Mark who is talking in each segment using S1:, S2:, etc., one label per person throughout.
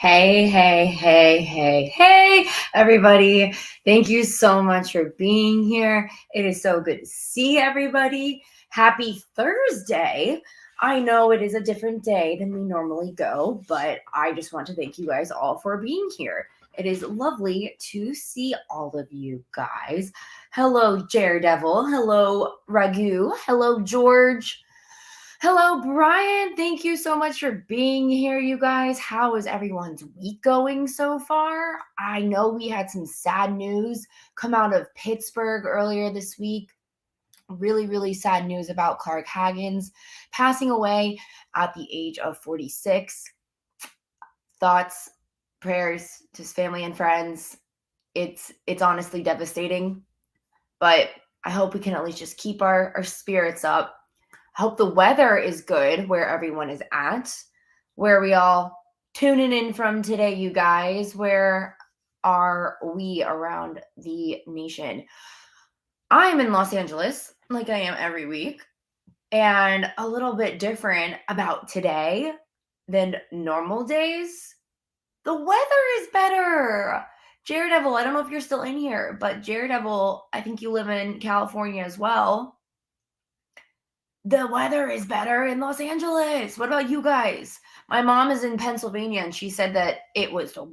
S1: Hey, everybody. Thank you so much for being here. It is so good to see everybody. Happy Thursday. I know it is a different day than we normally go, but I just want to thank you guys all for being here. It is lovely to see all of you guys. Hello, Daredevil. Hello, Ragu. Hello, George. Hello, Brian. Thank you so much for being here, you guys. How is everyone's week going so far? I know we had some sad news come out of Pittsburgh earlier this week. Really, really sad news about Clark Haggins passing away at the age of 46. Thoughts, prayers to his family and friends. It's honestly devastating, but I hope we can at least just keep our spirits up. I hope the weather is good where everyone is at. Where are we all tuning in from today, you guys? Where are we around the nation? I'm in Los Angeles, like I am every week, and a little bit different about today than normal days. The weather is better. Daredevil, I don't know if you're still in here, but Daredevil, I think you live in California as well. The weather is better in Los Angeles. What about you guys? My mom is in Pennsylvania and she said that it was a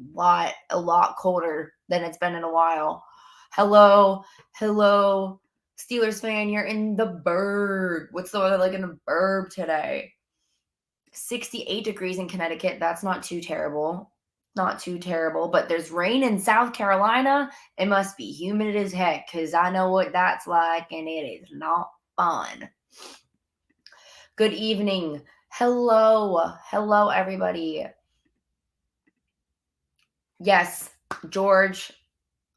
S1: lot colder than it's been in a while. Hello, Steelers fan, you're in the burb. What's the weather like in the burb today? 68 degrees in Connecticut. That's not too terrible. Not too terrible, but there's rain in South Carolina. It must be humid as heck because I know what that's like and it is not fun. Good evening. Hello, everybody. Yes, George,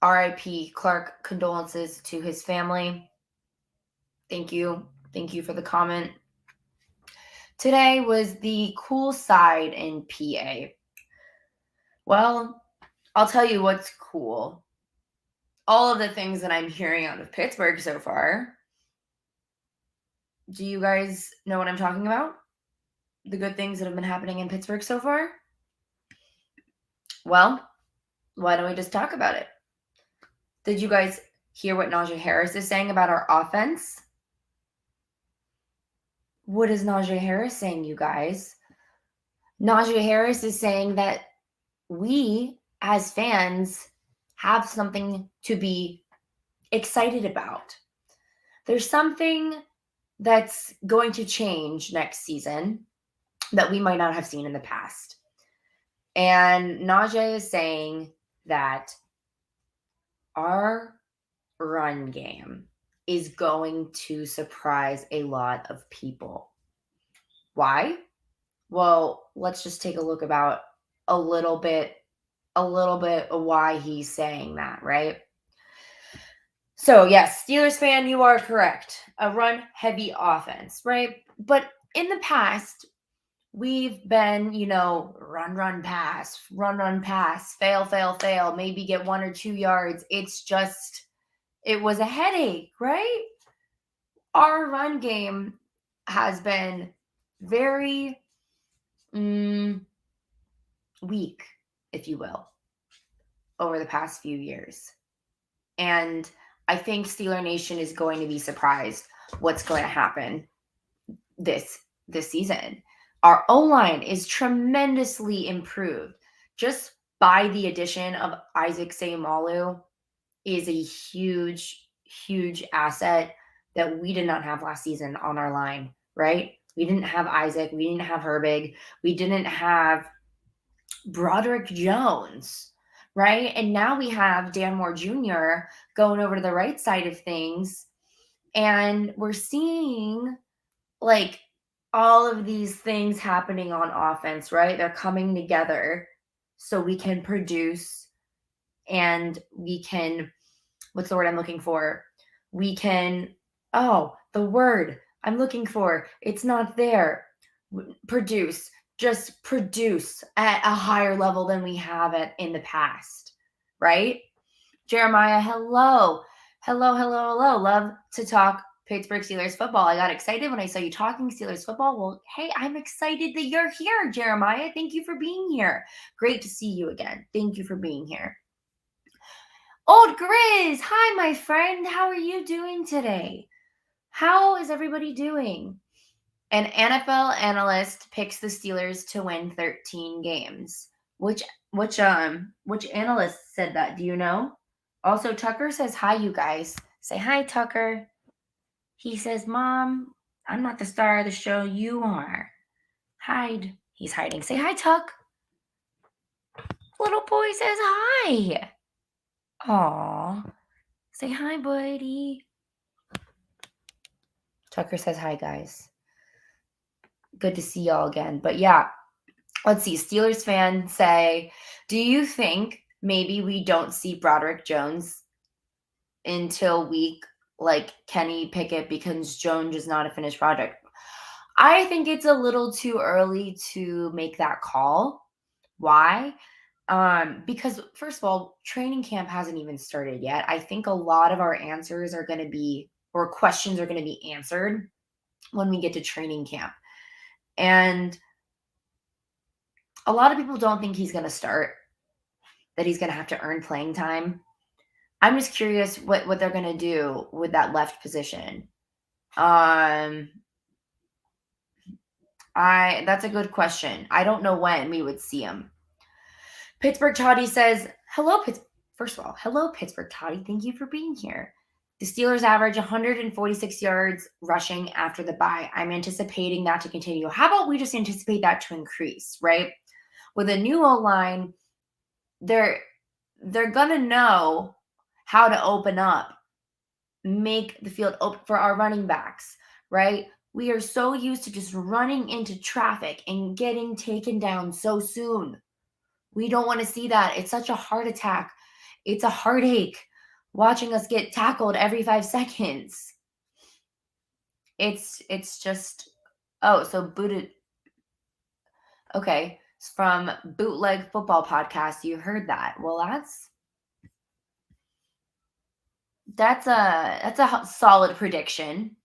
S1: RIP, Clark, condolences to his family. Thank you for the comment. Today was the cool side in PA. Well, I'll tell you what's cool. All of the things that I'm hearing out of Pittsburgh so far. Do you guys know what I'm talking about? The good things that have been happening in Pittsburgh so far? Well, why don't we just talk about it? Did you guys hear what Najee Harris is saying about our offense? What is Najee Harris saying, you guys? Najee Harris is saying that we, as fans, have something to be excited about. There's something that's going to change next season that we might not have seen in the past. And Najee is saying that our run game is going to surprise a lot of people. Why? Well, let's just take a look about a little bit of why he's saying that, right? So, yes, Steelers fan, you are correct. A run-heavy offense, right? But in the past, we've been, run, pass, fail, maybe get 1 or 2 yards. It was a headache, right? Our run game has been very weak, if you will, over the past few years. And I think Steeler Nation is going to be surprised what's going to happen this season. Our O-line is tremendously improved. Just by the addition of Isaac Seumalo is a huge, huge asset that we did not have last season on our line, right? We didn't have Isaac. We didn't have Herbig. We didn't have Broderick Jones, right? And now we have Dan Moore Jr. going over to the right side of things. And we're seeing like all of these things happening on offense, right? They're coming together so we can produce and we can, what's the word I'm looking for? We can, the word I'm looking for, it's not there. Produce. Just produce at a higher level than we have in the past, right? Jeremiah, hello. Love to talk Pittsburgh Steelers football. I got excited when I saw you talking Steelers football. Well, hey, I'm excited that you're here, Jeremiah. Thank you for being here. Great to see you again. Thank you for being here. Old Grizz, hi, my friend. How are you doing today? How is everybody doing? An NFL analyst picks the Steelers to win 13 games. Which analyst said that? Do you know? Also, Tucker says hi, you guys. Say hi, Tucker. He says, Mom, I'm not the star of the show. You are. Hide. He's hiding. Say hi, Tuck. Little boy says hi. Aw. Say hi, buddy. Tucker says hi, guys. Good to see y'all again. But yeah, let's see. Steelers fans say, do you think maybe we don't see Broderick Jones until week like Kenny Pickett because Jones is not a finished project? I think it's a little too early to make that call. Why? Because first of all, training camp hasn't even started yet. I think a lot of our answers are going to be, or questions are going to be answered when we get to training camp. And a lot of people don't think he's going to start, that he's going to have to earn playing time. I'm just curious what they're going to do with that left position. That's a good question. I don't know when we would see him. Pittsburgh Toddy says, first of all, hello, Pittsburgh Toddy. Thank you for being here. The Steelers average 146 yards rushing after the bye. I'm anticipating that to continue. How about we just anticipate that to increase, right? With a new O-line, they're going to know how to open up, make the field open for our running backs, right? We are so used to just running into traffic and getting taken down so soon. We don't want to see that. It's such a heart attack. It's a heartache watching us get tackled every 5 seconds. It's just, so booted. Okay. From Bootleg Football Podcast, you heard that. Well, that's a solid prediction.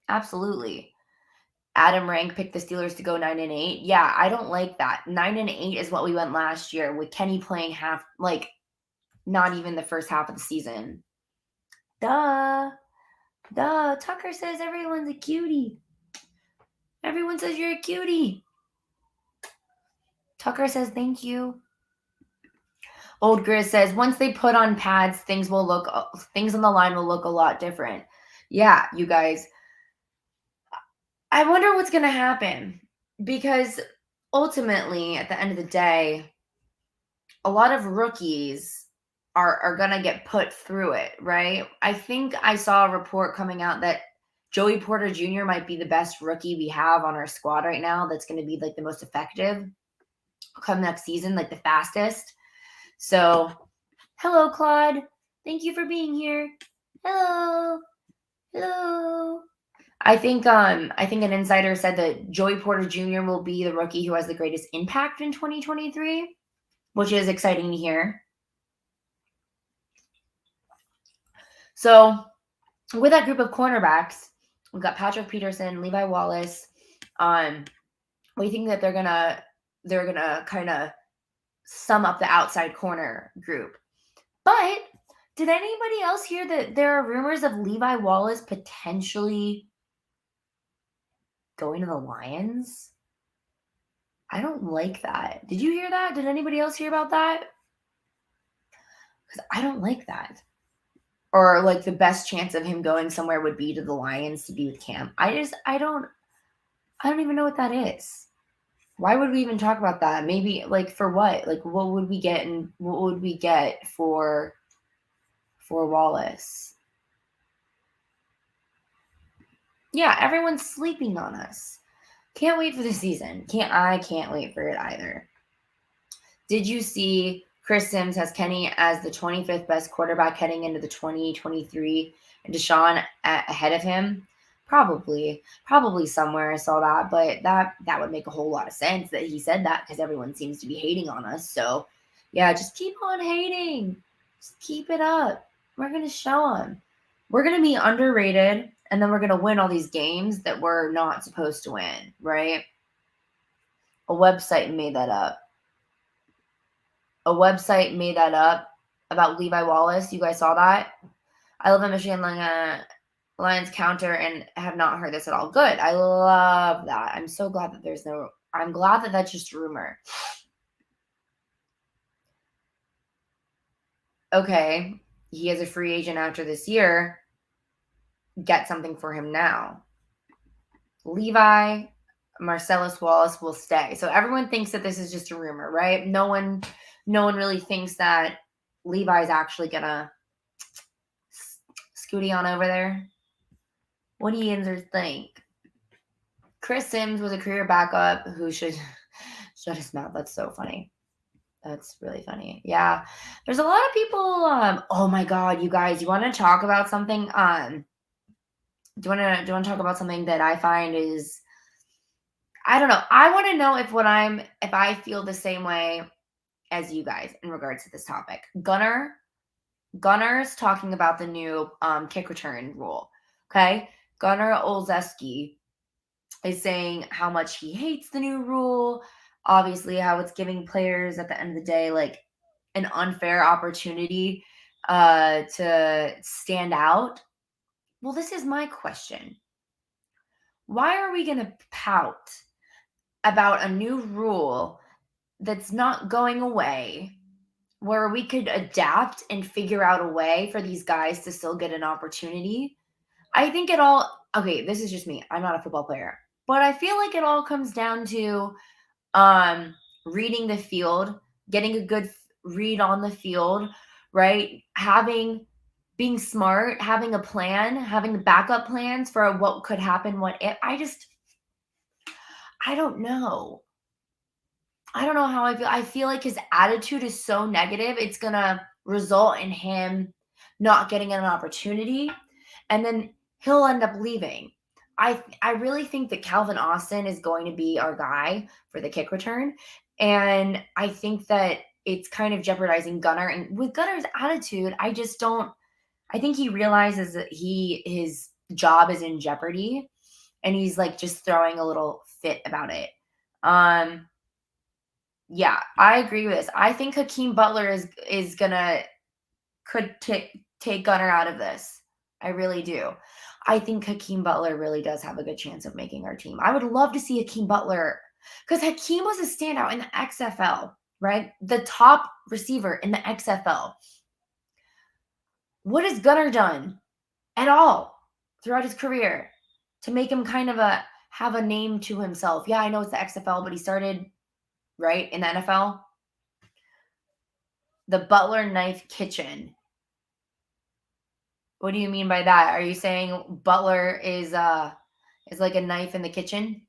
S1: Absolutely. Adam Rank picked the Steelers to go 9-8. Yeah, I don't like that. 9-8 is what we went last year with Kenny playing not even the first half of the season. Duh. Tucker says everyone's a cutie. Everyone says you're a cutie. Tucker says thank you. Old Grizz says once they put on pads, things on the line will look a lot different. Yeah, you guys. I wonder what's going to happen, because ultimately, at the end of the day, a lot of rookies are going to get put through it, right? I think I saw a report coming out that Joey Porter Jr. might be the best rookie we have on our squad right now. That's going to be like the most effective come next season, like the fastest. So, hello, Claude. Thank you for being here. Hello. I think an insider said that Joey Porter Jr. will be the rookie who has the greatest impact in 2023, which is exciting to hear. So, with that group of cornerbacks, we've got Patrick Peterson, Levi Wallace. We think that they're gonna kind of sum up the outside corner group. But did anybody else hear that there are rumors of Levi Wallace potentially going to the Lions? I don't like that. Did you hear that? Did anybody else hear about that? Because I don't like that. Or like the best chance of him going somewhere would be to the Lions to be with Cam. I don't even know what that is. Why would we even talk about that? Maybe like for what? Like what would we get and what would we get for Wallace? Yeah, everyone's sleeping on us. Can't wait for the season. I can't wait for it either. Did you see Chris Sims has Kenny as the 25th best quarterback heading into the 2023 and Deshaun ahead of him? Probably somewhere I saw that, but that would make a whole lot of sense that he said that because everyone seems to be hating on us. So yeah, just keep on hating. Just keep it up. We're going to show them. We're going to be underrated And then we're going to win all these games that we're not supposed to win, right? A website made that up. A website made that up about Levi Wallace. You guys saw that? I live in Michigan, Lions counter, and have not heard this at all. Good. I love that. I'm so glad that I'm glad that that's just a rumor. Okay. He is a free agent after this year. Get something for him now. Levi Marcellus Wallace will stay. So everyone thinks that this is just a rumor, right? No one really thinks that Levi's actually gonna scooty on over there. What do you yinzers think? Chris Sims was a career backup who should shut his mouth. That's so funny. That's really funny. Yeah. There's a lot of people. Oh my God, you guys, you want to talk about something? Do you want to talk about something that I find is, I don't know. I want to know if I feel the same way as you guys in regards to this topic. Gunner's talking about the new kick return rule. Okay. Gunnar Olszewski is saying how much he hates the new rule. Obviously, how it's giving players at the end of the day, like, an unfair opportunity to stand out. Well, this is my question. Why are we going to pout about a new rule that's not going away, where we could adapt and figure out a way for these guys to still get an opportunity? I think okay, this is just me. I'm not a football player, but I feel like it all comes down to reading the field, getting a good read on the field, right? Being smart, having a plan, having the backup plans for what could happen, what if. I don't know. I don't know how I feel. I feel like his attitude is so negative. It's going to result in him not getting an opportunity, and then he'll end up leaving. I really think that Calvin Austin is going to be our guy for the kick return. And I think that it's kind of jeopardizing Gunnar. And with Gunnar's attitude, I think he realizes that his job is in jeopardy, and he's like just throwing a little fit about it. Yeah, I agree with this. I think Hakeem Butler could take Gunnar out of this. I really do. I think Hakeem Butler really does have a good chance of making our team. I would love to see Hakeem Butler, because Hakeem was a standout in the XFL, right? The top receiver in the XFL. What has Gunnar done at all throughout his career to make him kind of have a name to himself? Yeah, I know it's the XFL, but he started right in the NFL. The Butler Knife Kitchen. What do you mean by that? Are you saying Butler is like a knife in the kitchen?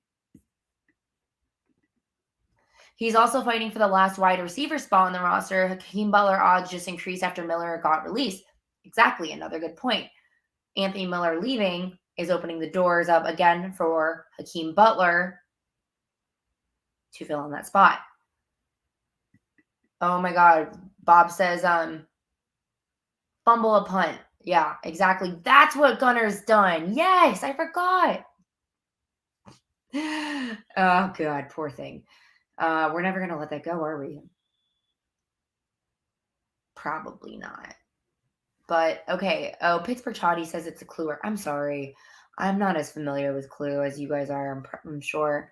S1: He's also fighting for the last wide receiver spot on the roster. Hakeem Butler odds just increased after Miller got released. Exactly, another good point. Anthony Miller leaving is opening the doors up again for Hakeem Butler to fill in that spot. Oh my God. Bob says, fumble a punt. Yeah, exactly. That's what Gunnar's done. Yes, I forgot. Oh God, poor thing. We're never going to let that go, are we? Probably not. But okay. Oh, Pittsburgh Toddy says it's a Clue. I'm sorry. I'm not as familiar with Clue as you guys are, I'm sure.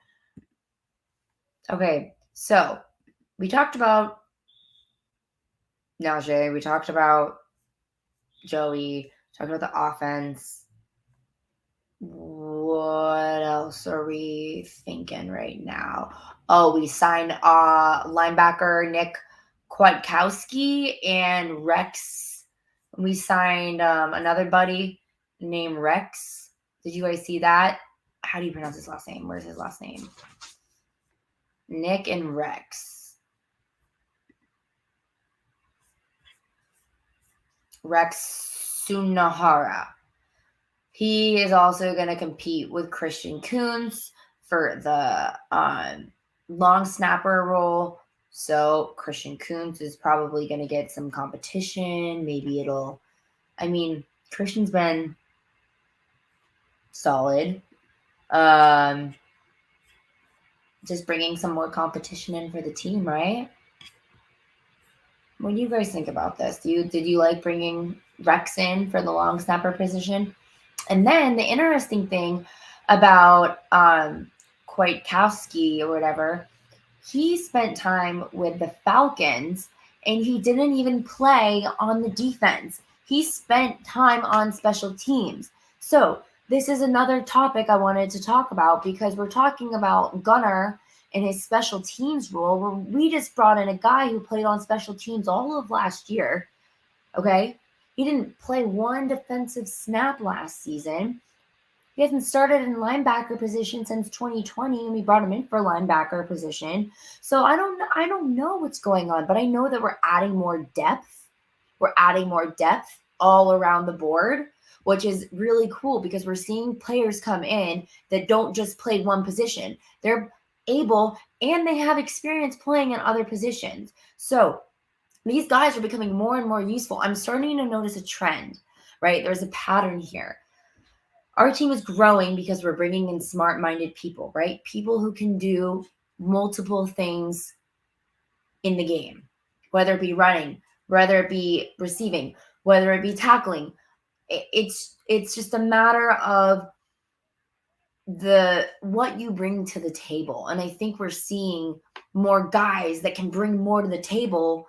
S1: Okay, so we talked about Najee. We talked about Joey. Talked about the offense. What else are we thinking right now? Oh, we signed linebacker Nick Kwiatkowski and Rex. We signed another buddy named Rex. Did you guys see that? How do you pronounce his last name? Where's his last name? Nick and Rex. Rex Sunahara. He is also going to compete with Christian Kuntz for the long snapper role. So Christian Kuntz is probably going to get some competition. Maybe Christian's been solid. Just bringing some more competition in for the team, right? What do you guys think about this? Did you like bringing Rex in for the long snapper position? And then the interesting thing about Kwiatkowski or whatever, he spent time with the Falcons and he didn't even play on the defense. He spent time on special teams. So this is another topic I wanted to talk about because we're talking about Gunnar and his special teams role. Where we just brought in a guy who played on special teams all of last year. Okay. He didn't play one defensive snap last season. He hasn't started in linebacker position since 2020, and we brought him in for linebacker position. So I don't know what's going on, but I know that we're adding more depth. We're adding more depth all around the board, which is really cool because we're seeing players come in that don't just play one position. They're able and they have experience playing in other positions. So these guys are becoming more and more useful. I'm starting to notice a trend, right? There's a pattern here. Our team is growing because we're bringing in smart-minded people, right? People who can do multiple things in the game, whether it be running, whether it be receiving, whether it be tackling. It's just a matter of what you bring to the table. And I think we're seeing more guys that can bring more to the table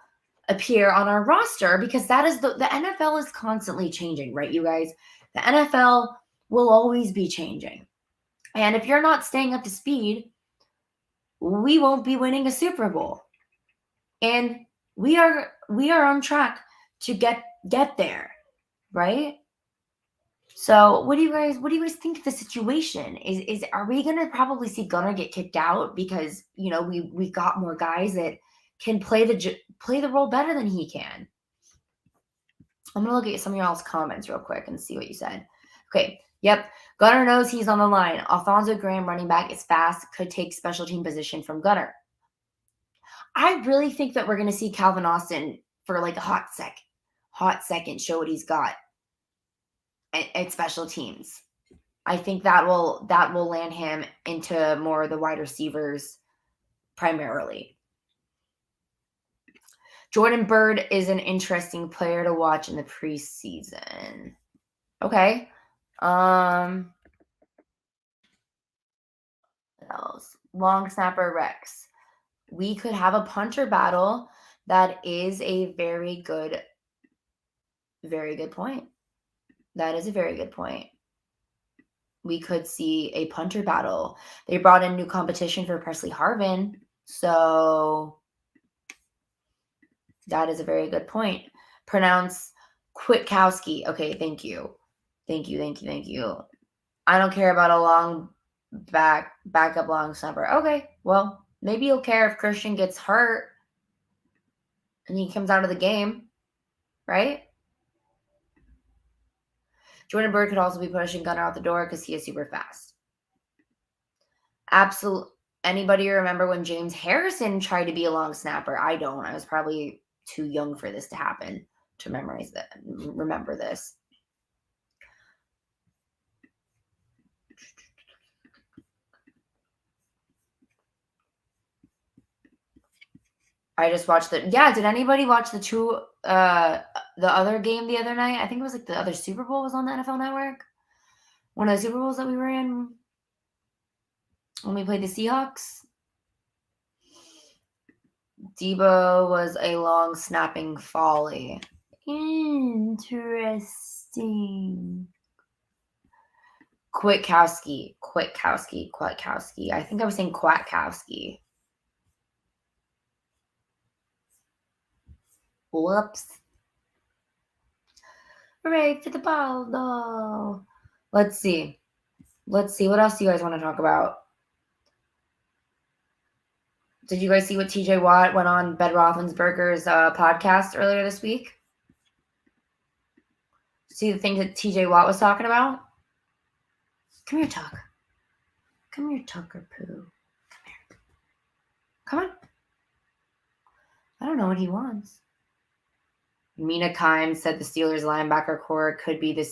S1: appear on our roster because that is the NFL is constantly changing, right, you guys? The NFL will always be changing. And if you're not staying up to speed, we won't be winning a Super Bowl. And we are on track to get there, right? So what do you guys think of the situation? Are we gonna probably see Gunnar get kicked out because we got more guys that can play the role better than he can? I'm gonna look at some of y'all's comments real quick and see what you said. Okay, yep. Gunnar knows he's on the line. Alfonso Graham, running back, is fast, could take special team position from Gunnar. I really think that we're gonna see Calvin Austin for like a hot second, show what he's got at special teams. I think that will land him into more of the wide receivers primarily. Jordan Byrd is an interesting player to watch in the preseason. Okay. What else? Long snapper Rex. We could have a punter battle. That is a very good point. That is a very good point. We could see a punter battle. They brought in new competition for Presley Harvin. So that is a very good point. Pronounce Kwiatkowski. Okay, thank you. I don't care about a long backup long snapper. Okay, well, maybe you'll care if Christian gets hurt and he comes out of the game, right? Jordan Byrd could also be pushing Gunnar out the door because he is super fast. Absolutely. Anybody remember when James Harrison tried to be a long snapper? I don't. I was probably too young for this to happen to remember this. I just watched did anybody watch the other game the other night? I think it was like the other Super Bowl was on the NFL Network. One of the Super Bowls that we were in when we played the Seahawks. Debo was a long snapping folly. Interesting. Kwiatkowski. I think I was saying Kwiatkowski. Whoops. Hooray for the ball, though. Let's see. What else do you guys want to talk about? Did you guys see what TJ Watt went on Ben Roethlisberger's podcast earlier this week? See the thing that TJ Watt was talking about? Come here, Tuck. Come here, Tucker Poo. Come here. Come on. I don't know what he wants. Mina Kimes said the Steelers linebacker core could be the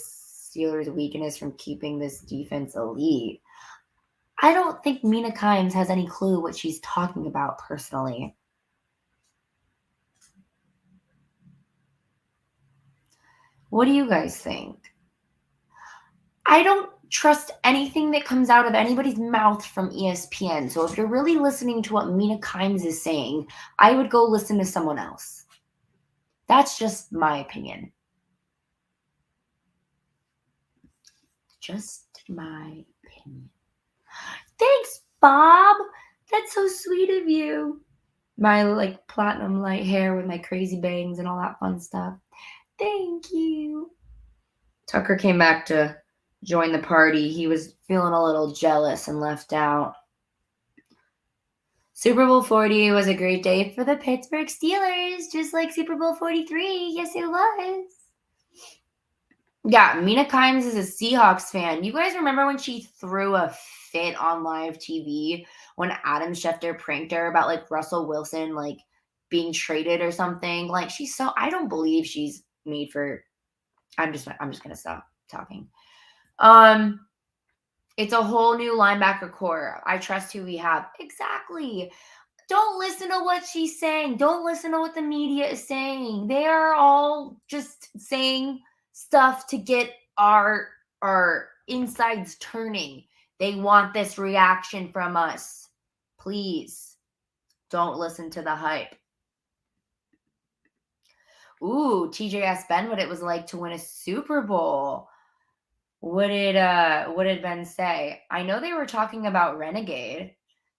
S1: Steelers' weakness from keeping this defense elite. I don't think Mina Kimes has any clue what she's talking about personally. What do you guys think? I don't trust anything that comes out of anybody's mouth from ESPN. So if you're really listening to what Mina Kimes is saying, I would go listen to someone else. That's just my opinion. Just my opinion. Thanks, Bob. That's so sweet of you. My like platinum light hair with my crazy bangs and all that fun stuff. Thank you. Tucker came back to join the party. He was feeling a little jealous and left out. Super Bowl 40 was a great day for the Pittsburgh Steelers, just like Super Bowl 43. Yes, it was. Yeah, Mina Kimes is a Seahawks fan. You guys remember when she threw a fit on live TV when Adam Schefter pranked her about like Russell Wilson like being traded or something? Like I don't believe she's made for. I'm just gonna stop talking. It's a whole new linebacker core. I trust who we have. Exactly. Don't listen to what she's saying. Don't listen to what the media is saying. They are all just saying stuff to get our insides turning. They want this reaction from us. Please don't listen to the hype. Ooh, TJ asked Ben what it was like to win a Super Bowl. What did Ben say? I know they were talking about Renegade.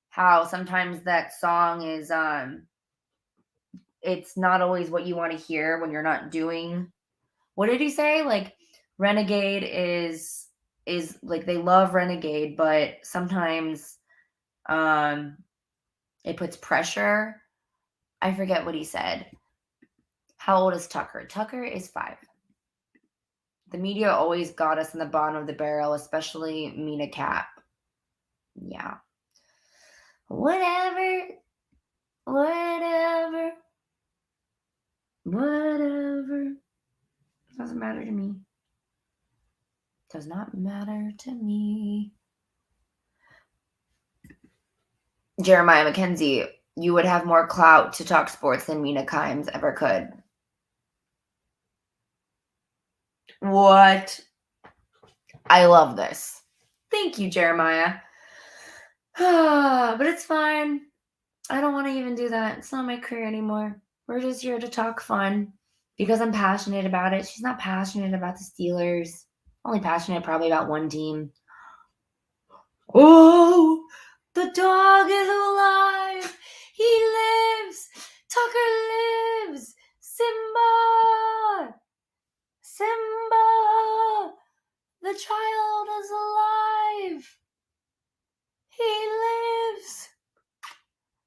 S1: How sometimes that song is it's not always what you want to hear when you're not doing. What did he say? Like Renegade is like they love Renegade, but sometimes it puts pressure. I forget what he said. How old is Tucker? Tucker is 5. The media always got us in the bottom of the barrel, especially Mina Cap. Yeah. Whatever. Doesn't matter to me. Does not matter to me. Jeremiah McKenzie, you would have more clout to talk sports than Mina Kimes ever could. What? I love this. Thank you, Jeremiah. But it's fine. I don't want to even do that. It's not my career anymore. We're just here to talk fun because I'm passionate about it. She's not passionate about the Steelers. Only passionate probably about one team. Oh, the dog is alive. He lives. Tucker lives. Simba. Simba. The child is alive. He lives.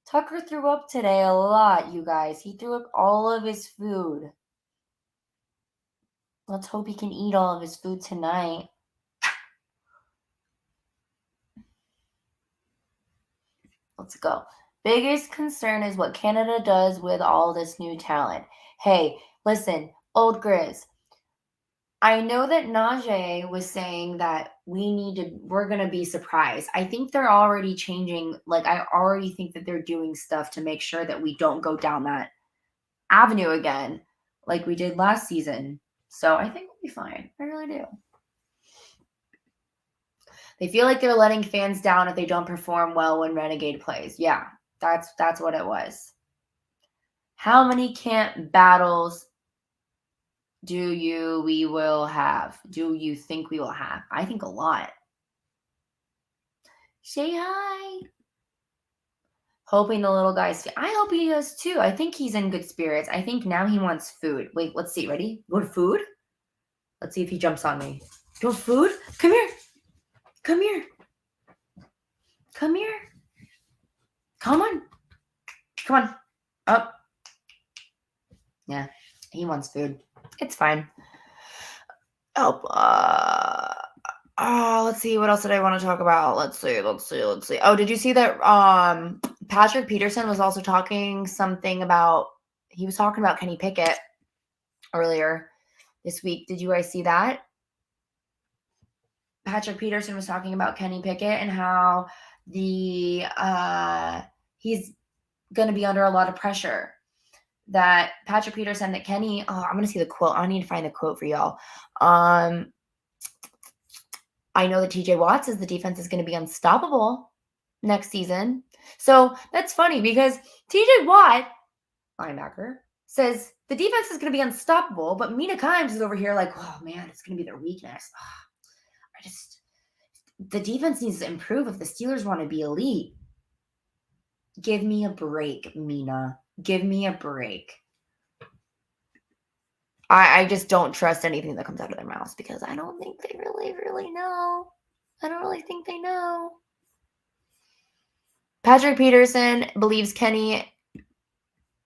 S1: Tucker threw up today a lot, you guys. He threw up all of his food. Let's hope he can eat all of his food tonight. Let's go. Biggest concern is what Canada does with all this new talent. Hey, listen, Old Grizz. I know that Najee was saying that we're going to be surprised. I think they're already changing. Like, I already think that they're doing stuff to make sure that we don't go down that avenue again like we did last season. So I think we'll be fine. I really do. They feel like they're letting fans down if they don't perform well when Renegade plays. Yeah, that's what it was. How many camp battles do you think we will have? I think a lot. Say hi. Hoping the little guy's. I hope he does too. I think he's in good spirits. I think now he wants food. Wait, let's see. Ready? You want food? Let's see if he jumps on me. You want food? Come here. Come here. Come here. Come on. Come on. Up. Yeah, he wants food. It's fine. Oh, let's see. What else did I want to talk about? Let's see. Oh, did you see that Patrick Peterson was also talking something about, he was talking about Kenny Pickett earlier this week. Did you guys see that? Patrick Peterson was talking about Kenny Pickett and how he's going to be under a lot of pressure. That Patrick Peterson, that Kenny, I'm going to see the quote. I need to find the quote for y'all. I know that TJ Watt says the defense is going to be unstoppable next season. So that's funny because TJ Watt, linebacker, says the defense is going to be unstoppable, but Mina Kimes is over here like, oh man, it's going to be their weakness. The defense needs to improve if the Steelers want to be elite. Give me a break, Mina. Give me a break. I just don't trust anything that comes out of their mouths because I don't think they really know. I don't really think they know. Patrick Peterson believes Kenny,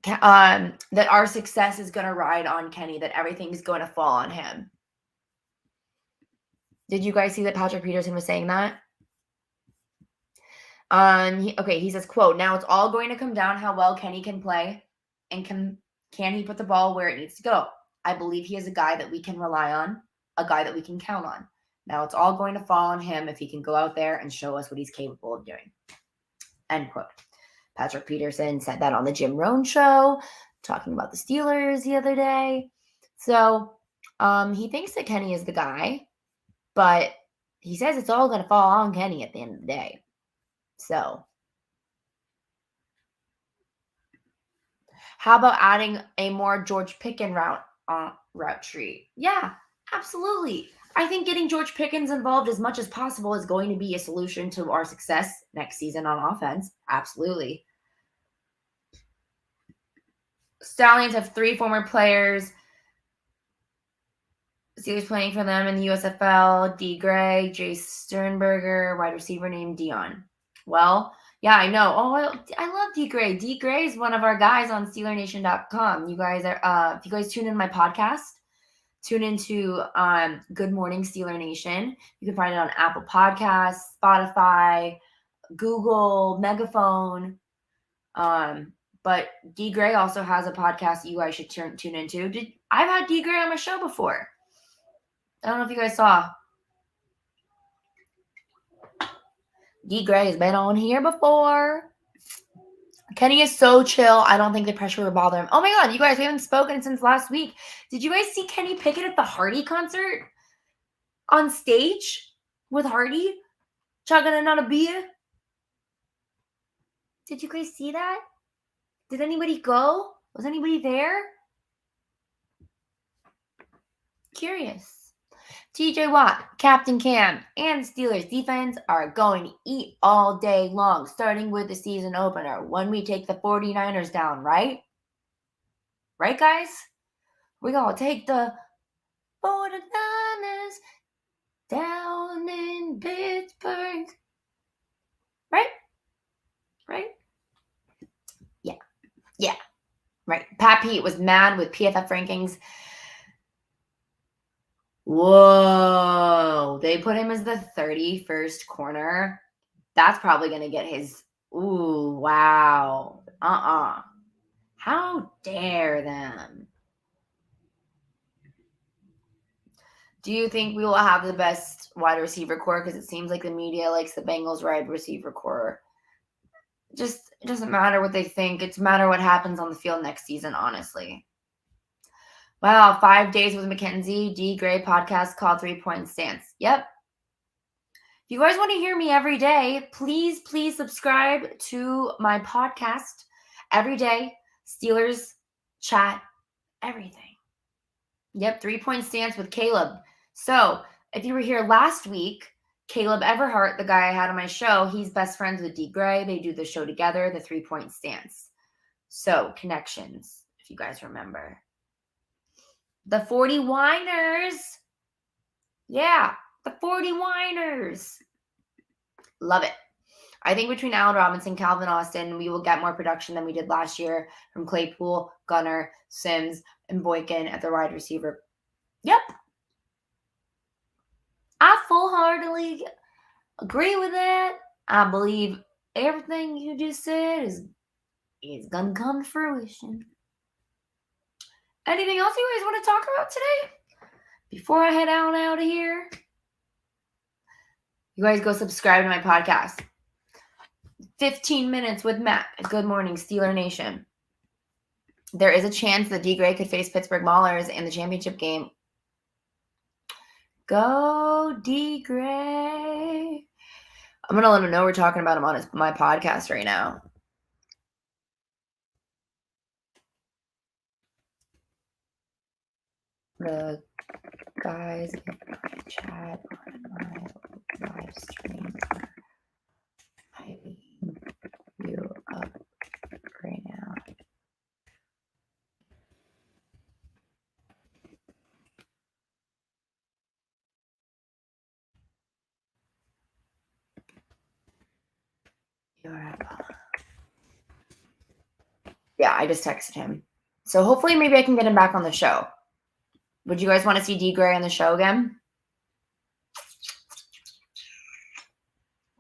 S1: that our success is going to ride on Kenny, that everything's going to fall on him. Did you guys see that Patrick Peterson was saying that? He says, quote, now it's all going to come down how well Kenny can play and can he put the ball where it needs to go. I believe he is a guy that we can rely on, a guy that we can count on. Now it's all going to fall on him if he can go out there and show us what he's capable of doing. End quote. Patrick Peterson said that on the Jim Rohn show, talking about the Steelers the other day. So he thinks that Kenny is the guy, but he says it's all going to fall on Kenny at the end of the day. So how about adding a more George Pickens route tree? Yeah, absolutely. I think getting George Pickens involved as much as possible is going to be a solution to our success next season on offense. Absolutely. Stallions have 3 former players. Steelers playing for them in the USFL. D. Gray, Jay Sternberger, wide receiver named Dion. Well, yeah, I know. Oh, I love D. Gray. D. Gray is one of our guys on SteelerNation.com. You guys are, if you guys tune in my podcast, tune into Good Morning Steeler Nation. You can find it on Apple Podcasts, Spotify, Google, Megaphone. But D. Gray also has a podcast that you guys should tune into. I've had D. Gray on my show before. I don't know if you guys saw. D. Gray has been on here before. Kenny is so chill. I don't think the pressure will bother him. Oh my God, you guys, we haven't spoken since last week. Did you guys see Kenny Pickett at the Hardy concert? On stage with Hardy? Chugging another beer? Did you guys see that? Did anybody go? Was anybody there? Curious. TJ Watt, Captain Cam, and Steelers defense are going to eat all day long, starting with the season opener when we take the 49ers down, right? Right, guys? We're going to take the 49ers down in Pittsburgh. Right? Right? Yeah. Right. Pat Pete was mad with PFF rankings. Whoa. They put him as the 31st corner. That's probably going to get his... Ooh, wow. How dare them? Do you think we will have the best wide receiver core? Because it seems like the media likes the Bengals wide receiver core. Just, it doesn't matter what they think. It's matter what happens on the field next season, honestly. Wow, 5 days with MAKENZIE, D. Gray podcast called 3-point stance. Yep. If you guys want to hear me every day, please subscribe to my podcast every day. Steelers chat, everything. Yep, 3-point stance with Caleb. So if you were here last week, Caleb Everhart, the guy I had on my show, he's best friends with D. Gray. They do the show together, the 3-point stance. So connections, if you guys remember. The 40 Whiners. Yeah, the 40 Whiners. Love it. I think between Allen Robinson, Calvin Austin, we will get more production than we did last year from Claypool, Gunner, Sims, and Boykin at the wide receiver. Yep. I full-heartedly agree with that. I believe everything you just said is going to come to fruition. Anything else you guys want to talk about today? Before I head out of here? You guys go subscribe to my podcast. 15 minutes with Matt. Good morning, Steeler Nation. There is a chance that D. Gray could face Pittsburgh Maulers in the championship game. Go D. Gray. I'm going to let him know we're talking about him on my podcast right now. The guys in my chat on my live stream are hyping you up right now. Yeah, I just texted him. So hopefully maybe I can get him back on the show. Would you guys want to see D. Gray on the show again?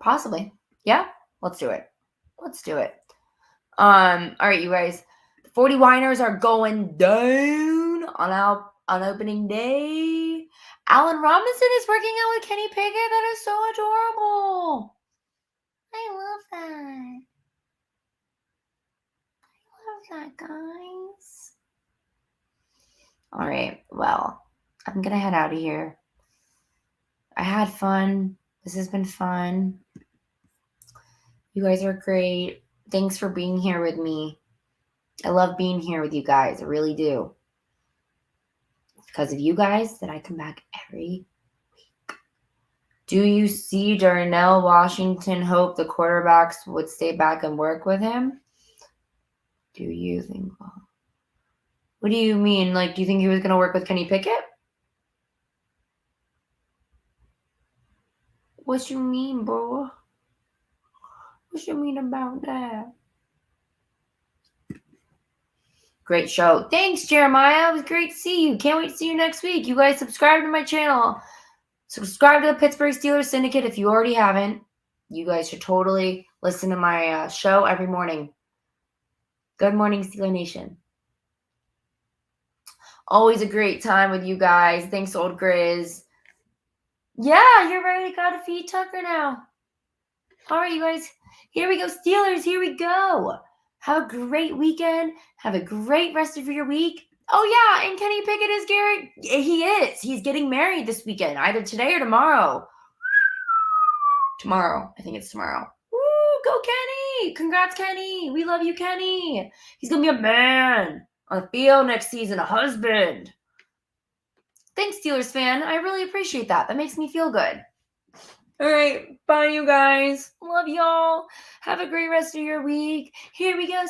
S1: Possibly. Yeah, let's do it. Let's do it. All right, you guys. The 40 Winers are going down on opening day. Allen Robinson is working out with Kenny Pickett. That is so adorable. I love that. I love that, guys. All right, well, I'm going to head out of here. I had fun. This has been fun. You guys are great. Thanks for being here with me. I love being here with you guys. I really do. It's because of you guys that I come back every week. Do you see Darnell Washington hope the quarterbacks would stay back and work with him? Do you think? What do you mean? Like, do you think he was going to work with Kenny Pickett? What you mean, bro? What you mean about that? Great show. Thanks, Jeremiah. It was great to see you. Can't wait to see you next week. You guys subscribe to my channel. Subscribe to the Pittsburgh Steelers Syndicate if you already haven't. You guys should totally listen to my show every morning. Good morning, Steeler Nation. Always a great time with you guys. Thanks, Old Grizz. Yeah, you're ready to go to feed Tucker now. All right, you guys. Here we go, Steelers. Here we go. Have a great weekend. Have a great rest of your week. Oh, yeah, and Kenny Pickett is Garrett. He is. He's getting married this weekend, either today or tomorrow. Tomorrow. I think it's tomorrow. Woo, go Kenny. Congrats, Kenny. We love you, Kenny. He's going to be a man on the field next season, a husband. Thanks, Steelers fan. I really appreciate that. That makes me feel good. All right. Bye, you guys. Love y'all. Have a great rest of your week. Here we go,